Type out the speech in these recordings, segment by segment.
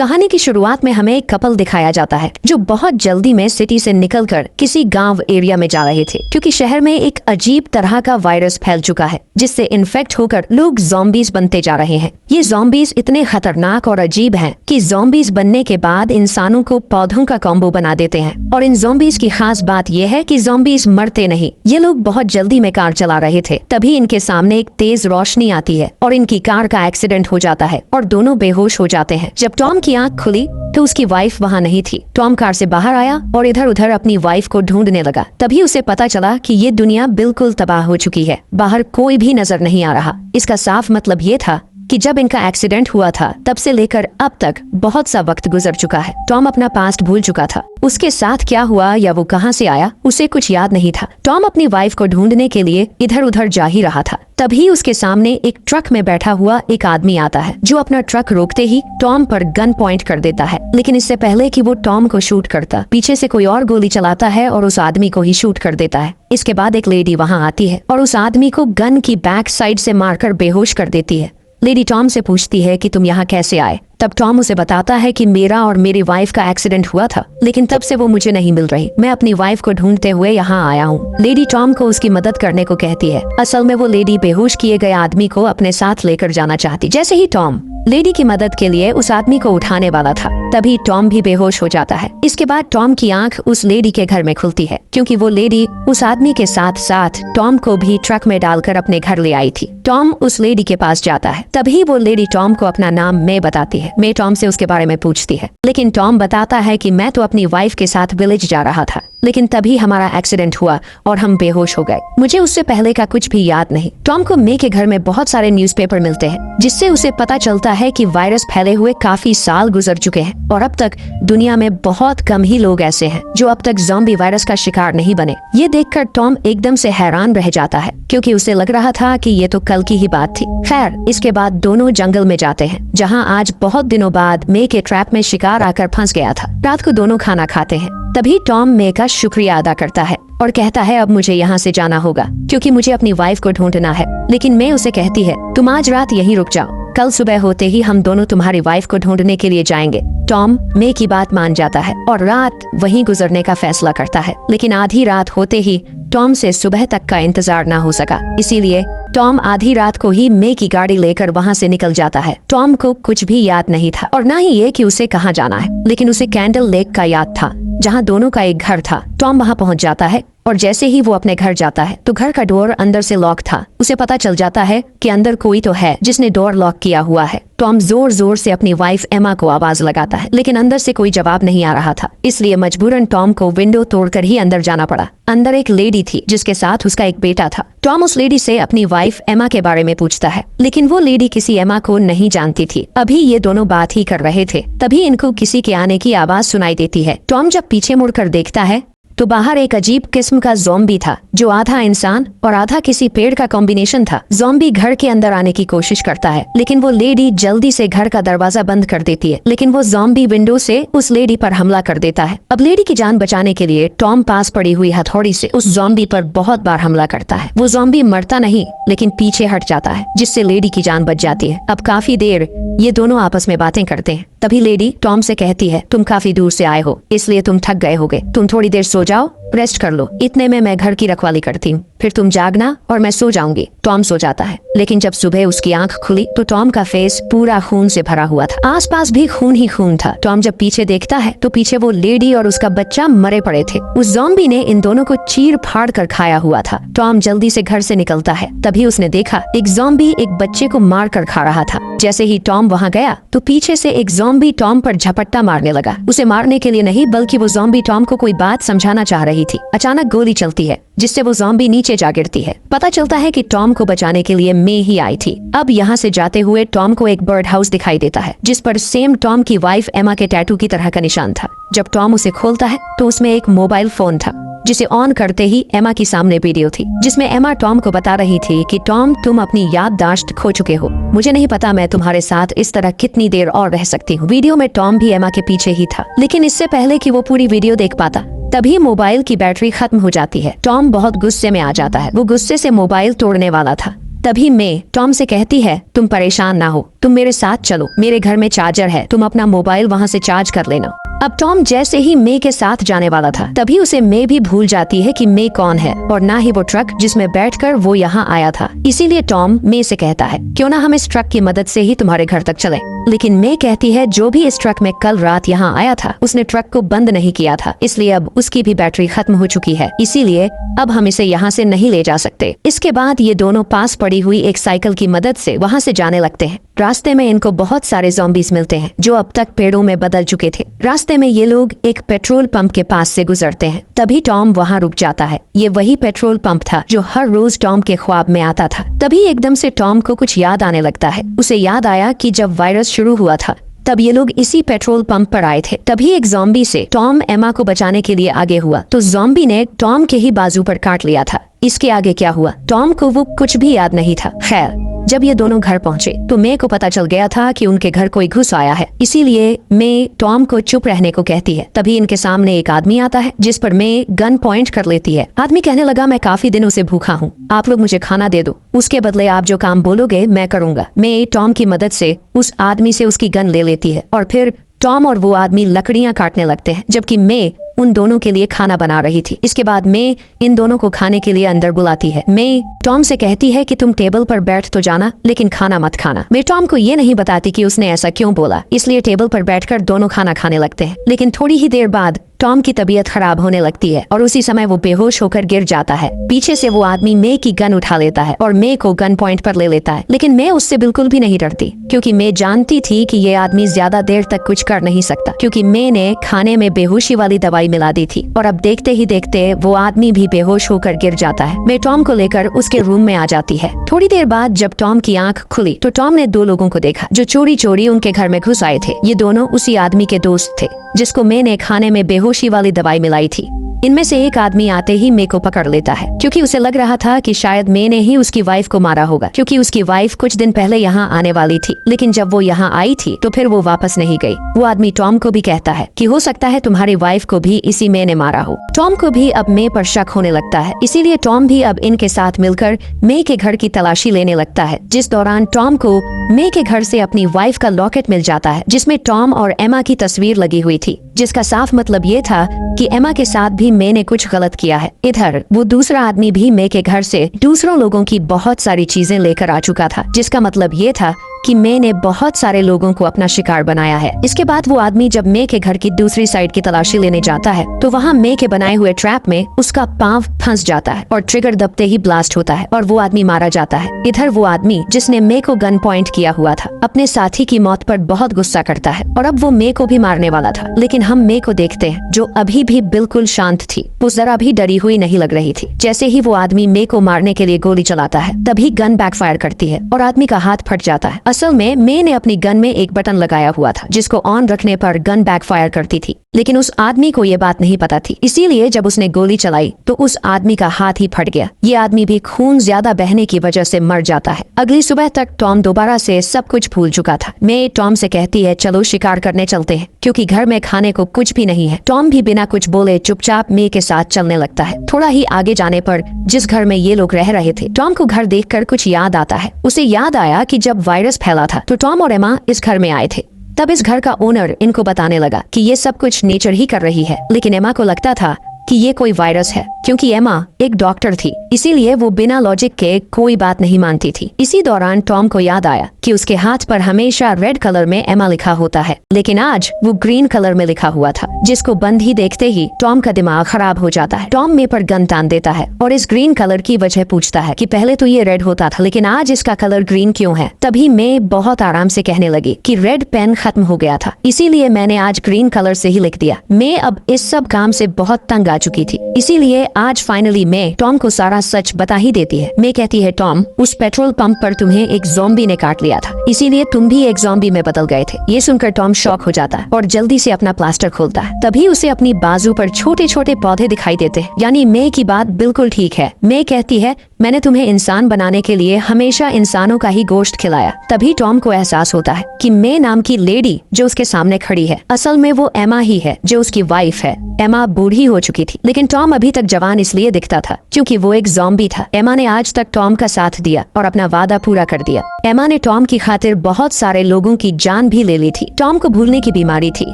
कहानी की शुरुआत में हमें एक कपल दिखाया जाता है जो बहुत जल्दी में सिटी से निकलकर किसी गांव एरिया में जा रहे थे, क्योंकि शहर में एक अजीब तरह का वायरस फैल चुका है जिससे इन्फेक्ट होकर लोग ज़ॉम्बीज बनते जा रहे हैं। ये ज़ॉम्बीज इतने खतरनाक और अजीब हैं कि ज़ॉम्बीज बनने के बाद इंसानों को पौधों का कॉम्बो बना देते हैं। और इन ज़ॉम्बीज की खास बात यह है कि ज़ॉम्बीज मरते नहीं। ये लोग बहुत जल्दी में कार चला रहे थे, तभी इनके सामने एक तेज रोशनी आती है और इनकी कार का एक्सीडेंट हो जाता है और दोनों बेहोश हो जाते हैं। जब टॉम की आंख खुली तो उसकी वाइफ वहाँ नहीं थी। टॉम कार से बाहर आया और इधर उधर अपनी वाइफ को ढूंढने लगा। तभी उसे पता चला कि ये दुनिया बिल्कुल तबाह हो चुकी है। बाहर कोई भी नजर नहीं आ रहा। इसका साफ मतलब ये था कि जब इनका एक्सीडेंट हुआ था तब से लेकर अब तक बहुत सा वक्त गुजर चुका है। टॉम अपना पास्ट भूल चुका था। उसके साथ क्या हुआ या वो कहां से आया उसे कुछ याद नहीं था। टॉम अपनी वाइफ को ढूंढने के लिए इधर उधर जा ही रहा था। तभी उसके सामने एक ट्रक में बैठा हुआ एक आदमी आता है जो अपना ट्रक रोकते ही टॉम पर गन पॉइंट कर देता है। लेकिन इससे पहले कि वो टॉम को शूट करता, पीछे से कोई और गोली चलाता है और उस आदमी को ही शूट कर देता है। इसके बाद एक लेडी वहाँ आती है और उस आदमी को गन की बैक साइड से मारकर बेहोश कर देती है। लेडी टॉम से पूछती है कि तुम यहाँ कैसे आए। तब टॉम उसे बताता है कि मेरा और मेरी वाइफ का एक्सीडेंट हुआ था, लेकिन तब से वो मुझे नहीं मिल रही। मैं अपनी वाइफ को ढूंढते हुए यहाँ आया हूँ। लेडी टॉम को उसकी मदद करने को कहती है। असल में वो लेडी बेहोश किए गए आदमी को अपने साथ लेकर जाना चाहती। जैसे ही टॉम लेडी की मदद के लिए उस आदमी को उठाने वाला था, तभी टॉम भी बेहोश हो जाता है। इसके बाद टॉम की आंख उस लेडी के घर में खुलती है, क्योंकि वो लेडी उस आदमी के साथ साथ टॉम को भी ट्रक में डालकर अपने घर ले आई थी। टॉम उस लेडी के पास जाता है। तभी वो लेडी टॉम को अपना नाम मे बताती है। मे टॉम से उसके बारे में पूछती है, लेकिन टॉम बताता है कि मैं तो अपनी वाइफ के साथ विलेज जा रहा था, लेकिन तभी हमारा एक्सीडेंट हुआ और हम बेहोश हो गए। मुझे उससे पहले का कुछ भी याद नहीं। टॉम को मे के घर में बहुत सारे न्यूज़पेपर मिलते हैं, जिससे उसे पता चलता है कि वायरस फैले हुए काफी साल गुजर चुके हैं और अब तक दुनिया में बहुत कम ही लोग ऐसे हैं जो अब तक ज़ॉम्बी वायरस का शिकार नहीं बने। ये देखकर टॉम एकदम से हैरान रह जाता है, क्योंकि उसे लग रहा था कि ये तो कल की ही बात थी। खैर, इसके बाद दोनों जंगल में जाते हैं, जहाँ आज बहुत दिनों बाद मे के ट्रैप में शिकार आकर फंस गया था। रात को दोनों खाना खाते हैं। तभी टॉम मे का शुक्रिया अदा करता है और कहता है अब मुझे यहाँ से जाना होगा, क्योंकि मुझे अपनी वाइफ को ढूंढना है। लेकिन मे उसे कहती है तुम आज रात यहीं रुक जाओ, कल सुबह होते ही हम दोनों तुम्हारी वाइफ को ढूंढने के लिए जाएंगे। टॉम मे की बात मान जाता है और रात वहीं गुजरने का फैसला करता है। लेकिन आधी रात होते ही टॉम से सुबह तक का इंतजार ना हो सका, इसीलिए टॉम आधी रात को ही मे की गाड़ी लेकर वहाँ से निकल जाता है। टॉम को कुछ भी याद नहीं था और न ही ये कि उसे कहाँ जाना है, लेकिन उसे कैंडल लेक का याद था, जहाँ दोनों का एक घर था। टॉम वहाँ पहुँच जाता है और जैसे ही वो अपने घर जाता है तो घर का डोर अंदर से लॉक था। उसे पता चल जाता है कि अंदर कोई तो है जिसने डोर लॉक किया हुआ है। टॉम जोर जोर से अपनी वाइफ एमा को आवाज लगाता है, लेकिन अंदर से कोई जवाब नहीं आ रहा था, इसलिए मजबूरन टॉम को विंडो तोड़कर ही अंदर जाना पड़ा। अंदर एक लेडी थी जिसके साथ उसका एक बेटा था। टॉम उस लेडी से अपनी वाइफ एमा के बारे में पूछता है, लेकिन वो लेडी किसी एमा को नहीं जानती थी। अभी ये दोनों बात ही कर रहे थे, तभी इनको किसी के आने की आवाज सुनाई देती है। टॉम जब पीछे मुड़कर देखता है तो बाहर एक अजीब किस्म का ज़ॉम्बी था, जो आधा इंसान और आधा किसी पेड़ का कॉम्बिनेशन था। ज़ॉम्बी घर के अंदर आने की कोशिश करता है, लेकिन वो लेडी जल्दी से घर का दरवाजा बंद कर देती है। लेकिन वो ज़ॉम्बी विंडो से उस लेडी पर हमला कर देता है। अब लेडी की जान बचाने के लिए टॉम पास पड़ी हुई हथौड़ी से उस ज़ॉम्बी पर बहुत बार हमला करता है। वो ज़ॉम्बी मरता नहीं, लेकिन पीछे हट जाता है, जिससे लेडी की जान बच जाती है। अब काफी देर ये दोनों आपस में बातें करते हैं। तभी लेडी टॉम से कहती है तुम काफी दूर से आए हो, इसलिए तुम थक गए होगे, तुम थोड़ी देर सो जाओ, रेस्ट कर लो। इतने में मैं घर की रखवाली करती हूँ, फिर तुम जागना और मैं सो जाऊंगी। टॉम सो जाता है, लेकिन जब सुबह उसकी आंख खुली तो टॉम का फेस पूरा खून से भरा हुआ था। आसपास भी खून ही खून था। टॉम जब पीछे देखता है तो पीछे वो लेडी और उसका बच्चा मरे पड़े थे। उस ज़ॉम्बी ने इन दोनों को चीर फाड़ कर खाया हुआ था। टॉम जल्दी से घर से निकलता है। तभी उसने देखा एक ज़ॉम्बी एक बच्चे को मार कर खा रहा था। जैसे ही टॉम वहाँ गया तो पीछे से एक ज़ॉम्बी टॉम पर झपट्टा मारने लगा। उसे मारने के लिए नहीं, बल्कि वो ज़ॉम्बी टॉम को कोई बात समझाना चाह रही थी। अचानक गोली चलती है, जिससे वो ज़ॉम्बी नीचे जा गिरती है। पता चलता है कि टॉम को बचाने के लिए मे ही आई थी। अब यहाँ से जाते हुए टॉम को एक बर्ड हाउस दिखाई देता है, जिस पर सेम टॉम की वाइफ एमा के टैटू की तरह का निशान था। जब टॉम उसे खोलता है तो उसमें एक मोबाइल फोन था, जिसे ऑन करते ही एमा की सामने वीडियो थी, जिसमें एमा टॉम को बता रही थी कि टॉम तुम अपनी याददाश्त खो चुके हो, मुझे नहीं पता मैं तुम्हारे साथ इस तरह कितनी देर और रह सकती हूँ। वीडियो में टॉम भी एमा के पीछे ही था, लेकिन इससे पहले कि वो पूरी वीडियो देख पाता तभी मोबाइल की बैटरी खत्म हो जाती है। टॉम बहुत गुस्से में आ जाता है। वो गुस्से से मोबाइल तोड़ने वाला था, तभी मे टॉम से कहती है, तुम परेशान ना हो, तुम मेरे साथ चलो, मेरे घर में चार्जर है, तुम अपना मोबाइल वहाँ से चार्ज कर लेना। अब टॉम जैसे ही मे के साथ जाने वाला था, तभी उसे मे भी भूल जाती है कि मे कौन है और ना ही वो ट्रक जिसमें बैठकर वो यहाँ आया था। इसीलिए टॉम मे से कहता है, क्यों ना हम इस ट्रक की मदद से ही तुम्हारे घर तक चलें। लेकिन मे कहती है, जो भी इस ट्रक में कल रात यहाँ आया था उसने ट्रक को बंद नहीं किया था, इसलिए अब उसकी भी बैटरी खत्म हो चुकी है, इसीलिए अब हम इसे यहाँ से नहीं ले जा सकते। इसके बाद ये दोनों पास पड़ी हुई एक साइकिल की मदद से वहाँ से जाने लगते हैं। रास्ते में इनको बहुत सारे ज़ॉम्बीज़ मिलते हैं जो अब तक पेड़ों में बदल चुके थे। रास्ते में ये लोग एक पेट्रोल पंप के पास से गुजरते हैं, तभी टॉम वहाँ रुक जाता है। ये वही पेट्रोल पंप था जो हर रोज टॉम के ख्वाब में आता था। तभी एकदम से टॉम को कुछ याद आने लगता है। उसे याद आया कि जब वायरस शुरू हुआ था तब ये लोग इसी पेट्रोल पंप पर आए थे। तभी एक ज़ॉम्बी से टॉम एमा को बचाने के लिए आगे हुआ तो ज़ॉम्बी ने टॉम के ही बाजू पर काट लिया था। इसके आगे क्या हुआ टॉम को वो कुछ भी याद नहीं था। खैर, जब ये दोनों घर पहुंचे तो मे को पता चल गया था कि उनके घर कोई घुस आया है, इसीलिए मे टॉम को चुप रहने को कहती है। तभी इनके सामने एक आदमी आता है जिस पर मे गन पॉइंट कर लेती है। आदमी कहने लगा, मैं काफी दिनों से भूखा हूँ, आप लोग मुझे खाना दे दो, उसके बदले आप जो काम बोलोगे मैं करूंगा। मे टॉम की मदद से उस आदमी से उसकी गन ले लेती है और फिर टॉम और वो आदमी लकड़ियां काटने लगते हैं, जबकि मे उन दोनों के लिए खाना बना रही थी। इसके बाद मे इन दोनों को खाने के लिए अंदर बुलाती है। मे टॉम से कहती है कि तुम टेबल पर बैठ तो जाना लेकिन खाना मत खाना। मे टॉम को ये नहीं बताती कि उसने ऐसा क्यों बोला, इसलिए टेबल पर बैठकर दोनों खाना खाने लगते हैं। लेकिन थोड़ी ही देर बाद टॉम की तबीयत खराब होने लगती है और उसी समय वो बेहोश होकर गिर जाता है। पीछे से वो आदमी मे की गन उठा लेता है और मे को गन पॉइंट पर ले लेता है, लेकिन मे उससे बिल्कुल भी नहीं डरती क्योंकि मे जानती थी कि ये आदमी ज्यादा देर तक कुछ कर नहीं सकता, क्योंकि मे ने खाने में बेहोशी वाली दवाई मिला दी थी। और अब देखते ही देखते वो आदमी भी बेहोश होकर गिर जाता है। मे टॉम को लेकर उसके रूम में आ जाती है। थोड़ी देर बाद जब टॉम की आंख खुली तो टॉम ने दो लोगों को देखा जो चोरी चोरी उनके घर में घुस आए थे। ये दोनों उसी आदमी के दोस्त थे जिसको मे ने खाने में बेहोशी वाली दवाई मिलाई थी। इनमें से एक आदमी आते ही मे को पकड़ लेता है क्योंकि उसे लग रहा था कि शायद मे ने ही उसकी वाइफ को मारा होगा, क्योंकि उसकी वाइफ कुछ दिन पहले यहाँ आने वाली थी, लेकिन जब वो यहाँ आई थी तो फिर वो वापस नहीं गई। वो आदमी टॉम को भी कहता है कि हो सकता है तुम्हारी वाइफ को भी इसी मे ने मारा हो। टॉम को भी अब मे पर शक होने लगता है, इसीलिए टॉम भी अब इनके साथ मिलकर मे के घर की तलाशी लेने लगता है। जिस दौरान टॉम को मे के घर से अपनी वाइफ का लॉकेट मिल जाता है जिसमें टॉम और एमा की तस्वीर लगी हुई थी, जिसका साफ मतलब ये था कि एमा के साथ भी मे ने कुछ गलत किया है। इधर वो दूसरा आदमी भी मे के घर से दूसरों लोगों की बहुत सारी चीजें लेकर आ चुका था, जिसका मतलब ये था कि मे ने बहुत सारे लोगों को अपना शिकार बनाया है। इसके बाद वो आदमी जब मे के घर की दूसरी साइड की तलाशी लेने जाता है तो वहाँ मे के बनाए हुए ट्रैप में उसका पांव फंस जाता है और ट्रिगर दबते ही ब्लास्ट होता है और वो आदमी मारा जाता है। इधर वो आदमी जिसने मे को गन पॉइंट किया हुआ था अपने साथी की मौत पर बहुत गुस्सा करता है और अब वो मे को भी मारने वाला था, लेकिन हम मे को देखते हैं जो अभी भी बिल्कुल शांत थी। वो जरा भी डरी हुई नहीं लग रही थी। जैसे ही वो आदमी मे को मारने के लिए गोली चलाता है तभी गन बैकफायर करती है और आदमी का हाथ फट जाता है। असल में मे ने अपनी गन में एक बटन लगाया हुआ था जिसको ऑन रखने पर गन बैकफायर करती थी, लेकिन उस आदमी को ये बात नहीं पता थी, इसीलिए जब उसने गोली चलाई तो उस आदमी का हाथ ही फट गया। ये आदमी भी खून ज्यादा बहने की वजह से मर जाता है। अगली सुबह तक टॉम दोबारा से सब कुछ भूल चुका था। मे टॉम से कहती है चलो शिकार करने चलते हैं क्योंकि घर में खाने को कुछ भी नहीं है। टॉम भी बिना कुछ बोले चुपचाप मे के साथ चलने लगता है। थोड़ा ही आगे जाने पर जिस घर में ये लोग रह रहे थे, टॉम को घर देखकर कुछ याद आता है। उसे याद आया कि जब वायरस फैला था तो टॉम और एमा इस घर में आए थे। तब इस घर का ओनर इनको बताने लगा कि ये सब कुछ नेचर ही कर रही है, लेकिन एमा को लगता था कि ये कोई वायरस है क्योंकि एमा एक डॉक्टर थी, इसीलिए वो बिना लॉजिक के कोई बात नहीं मानती थी। इसी दौरान टॉम को याद आया कि उसके हाथ पर हमेशा रेड कलर में एमा लिखा होता है, लेकिन आज वो ग्रीन कलर में लिखा हुआ था, जिसको बंद ही देखते ही टॉम का दिमाग खराब हो जाता है। टॉम मे पर गन तान देता है और इस ग्रीन कलर की वजह पूछता है कि पहले तो ये रेड होता था लेकिन आज इसका कलर ग्रीन क्यों है। तभी मे बहुत आराम से कहने लगी कि रेड पेन खत्म हो गया था, इसीलिए मैंने आज ग्रीन कलर से ही लिख दिया। मे अब इस सब काम से बहुत तंग आ चुकी थी, इसीलिए आज फाइनली मे टॉम को सारा सच बता ही देती है। मे कहती है टॉम, उस पेट्रोल पंप पर तुम्हें एक ज़ॉम्बी ने काट लिया था, इसीलिए तुम भी एक ज़ॉम्बी में बदल गए थे। ये सुनकर टॉम शॉक हो जाता है और जल्दी से अपना प्लास्टर खोलता है। तभी उसे अपनी बाजू पर छोटे छोटे पौधे दिखाई देते हैं, यानी मे की बात बिल्कुल ठीक है। मे कहती है मैंने तुम्हें इंसान बनाने के लिए हमेशा इंसानों का ही गोश्त खिलाया। तभी टॉम को एहसास होता है कि मे नाम की लेडी जो उसके सामने खड़ी है असल में वो एमा ही है जो उसकी वाइफ है। एमा बूढ़ी हो चुकी थी, लेकिन टॉम अभी तक जवान इसलिए दिखता था क्योंकि वो एक ज़ॉम्बी था। एमा ने आज तक टॉम का साथ दिया और अपना वादा पूरा कर दिया। एमा ने टॉम की खातिर बहुत सारे लोगों की जान भी ले ली थी। टॉम को भूलने की बीमारी थी,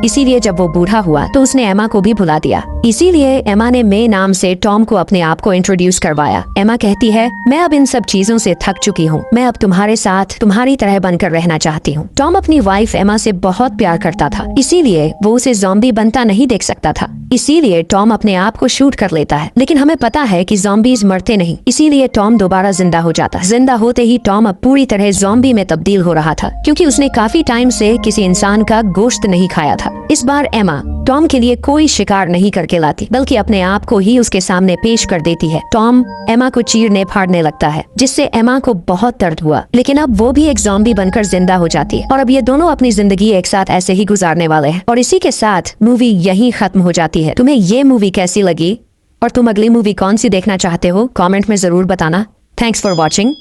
इसीलिए जब वो बूढ़ा हुआ तो उसने एमा को भी भुला दिया। इसीलिए एमा ने मे नाम से टॉम को अपने आप को इंट्रोड्यूस करवाया। एमा कहती है, मैं अब इन सब चीजों से थक चुकी हूँ, मैं अब तुम्हारे साथ तुम्हारी तरह बनकर रहना चाहती हूँ। टॉम अपनी वाइफ एमा से बहुत प्यार करता था, इसीलिए वो उसे ज़ॉम्बी बनता नहीं देख सकता था। इसीलिए टॉम अपने आप को शूट कर लेता है, लेकिन हमें पता है कि ज़ॉम्बीज मरते नहीं, इसीलिए टॉम दोबारा जिंदा हो जाता है। जिंदा होते ही टॉम अब पूरी तरह ज़ॉम्बी में तब्दील हो रहा था, क्योंकि उसने काफी टाइम से किसी इंसान का गोश्त नहीं खाया था। इस बार एमा टॉम के लिए कोई शिकार नहीं करके लाती, बल्कि अपने आप को ही उसके सामने पेश कर देती है। टॉम एमा को चीरने फाड़ने लगता है, जिससे एमा को बहुत दर्द हुआ, लेकिन अब वो भी एक ज़ॉम्बी बनकर जिंदा हो जाती है और अब ये दोनों अपनी जिंदगी एक साथ ऐसे ही गुजारने वाले हैं। और इसी के साथ मूवी यहीं खत्म हो जाती है। तुम्हें ये मूवी कैसी लगी और तुम अगली मूवी कौन सी देखना चाहते हो, कमेंट में जरूर बताना। Thanks for watching.